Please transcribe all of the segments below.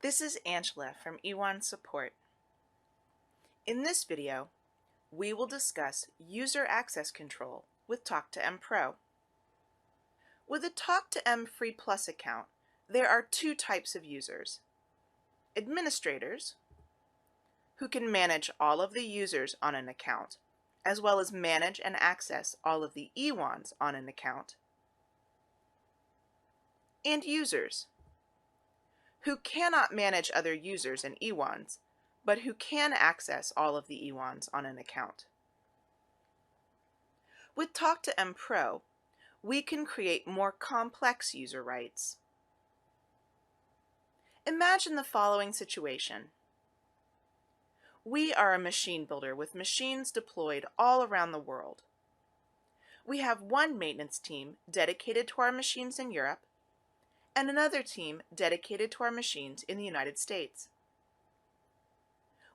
This is Angela from E1 Support. In this video, we will discuss user access control with Talk2M Pro. With a Talk2M Free Plus account, there are two types of users. Administrators, who can manage all of the users on an account, as well as manage and access all of the E1s on an account. And users, who cannot manage other users and E1s, but who can access all of the E1s on an account. With Talk2M Pro, we can create more complex user rights. Imagine the following situation. We are a machine builder with machines deployed all around the world. We have one maintenance team dedicated to our machines in Europe and another team dedicated to our machines in the United States.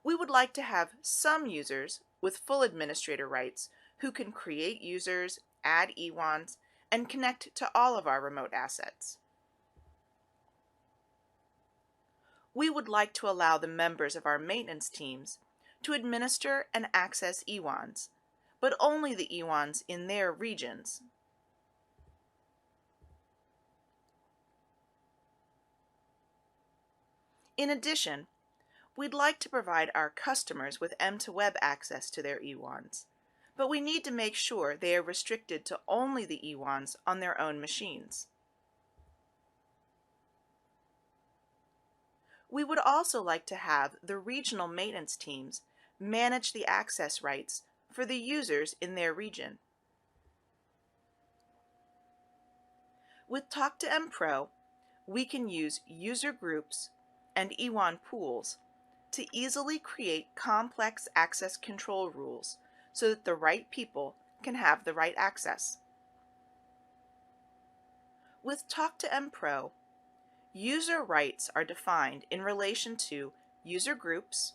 We would like to have some users with full administrator rights who can create users, add E1s, and connect to all of our remote assets. We would like to allow the members of our maintenance teams to administer and access E1s, but only the E1s in their regions. In addition, we'd like to provide our customers with M2Web access to their E1s, but we need to make sure they are restricted to only the E1s on their own machines. We would also like to have the regional maintenance teams manage the access rights for the users in their region. With Talk2M Pro, we can use user groups and E1 pools to easily create complex access control rules so that the right people can have the right access. With Talk2M Pro, user rights are defined in relation to user groups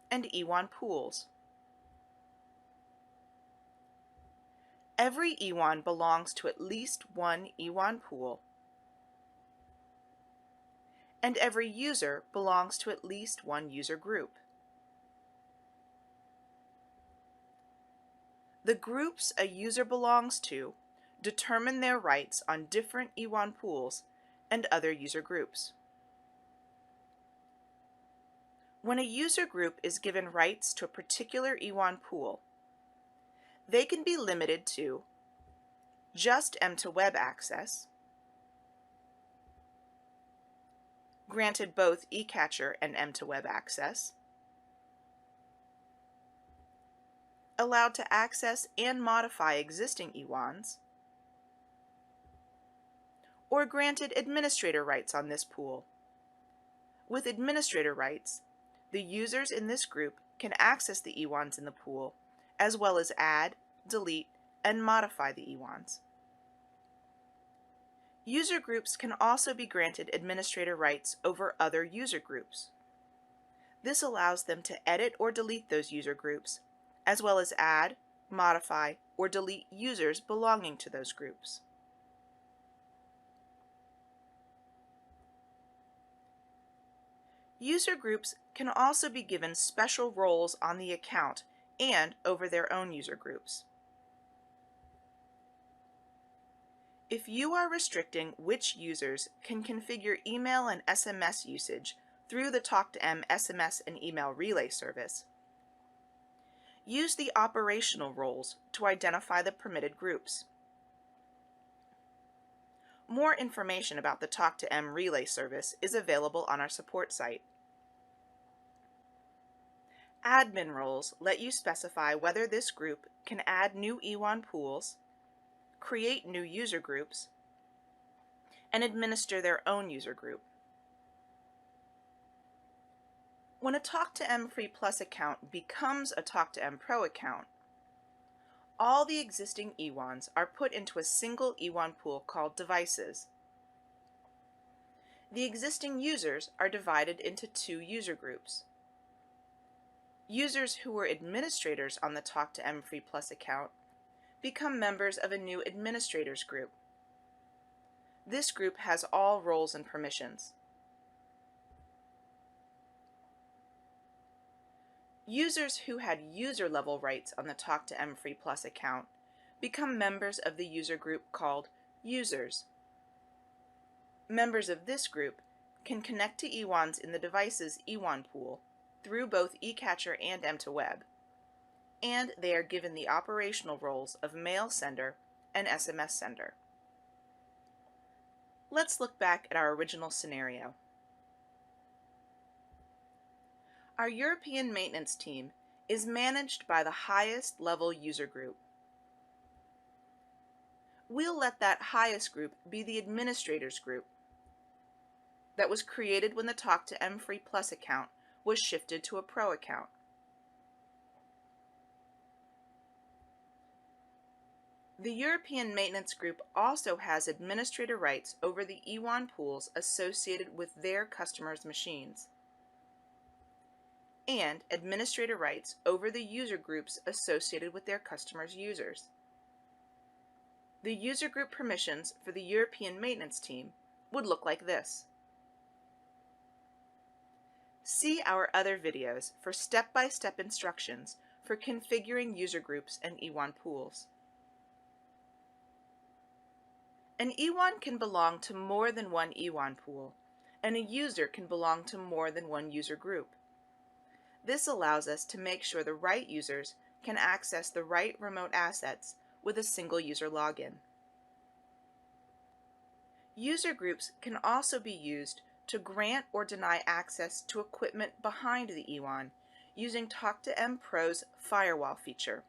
and E1 pools. Every E1 belongs to at least one E1 pool, and every user belongs to at least one user group. The groups a user belongs to determine their rights on different E1 pools and other user groups. When a user group is given rights to a particular E1 pool, they can be limited to just M2Web access, granted both eCatcher and M2Web access, allowed to access and modify existing E1s, or granted administrator rights on this pool. With administrator rights, the users in this group can access the E1s in the pool, as well as add, delete, and modify the E1s. User groups can also be granted administrator rights over other user groups. This allows them to edit or delete those user groups, as well as add, modify, or delete users belonging to those groups. User groups can also be given special roles on the account and over their own user groups. If you are restricting which users can configure email and SMS usage through the Talk2M SMS and email relay service, use the operational roles to identify the permitted groups. More information about the Talk2M relay service is available on our support site. Admin roles let you specify whether this group can add new E1 pools, create new user groups, and administer their own user group. When a Talk2M Free Plus account becomes a Talk2M Pro account, all the existing E1s are put into a single E1 pool called Devices. The existing users are divided into two user groups. Users who were administrators on the Talk2M Free Plus account become members of a new administrators group. This group has all roles and permissions. Users who had user-level rights on the Talk2M Free Plus account become members of the user group called users. Members of this group can connect to E1s in the device's E1 pool through both eCatcher and M2Web, and they are given the operational roles of mail sender and SMS sender. Let's look back at our original scenario. Our European maintenance team is managed by the highest level user group. We'll let that highest group be the administrators group that was created when the Talk2M Free Plus account was shifted to a Pro account. The European maintenance group also has administrator rights over the E1 pools associated with their customers' machines, and administrator rights over the user groups associated with their customers' users. The user group permissions for the European maintenance team would look like this. See our other videos for step-by-step instructions for configuring user groups and E1 pools. An E1 can belong to more than one E1 pool, and a user can belong to more than one user group. This allows us to make sure the right users can access the right remote assets with a single user login. User groups can also be used to grant or deny access to equipment behind the E1 using Talk2M Pro's firewall feature.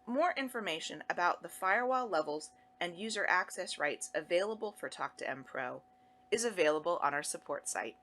More information about the firewall levels and user access rights available for Talk2M Pro is available on our support site.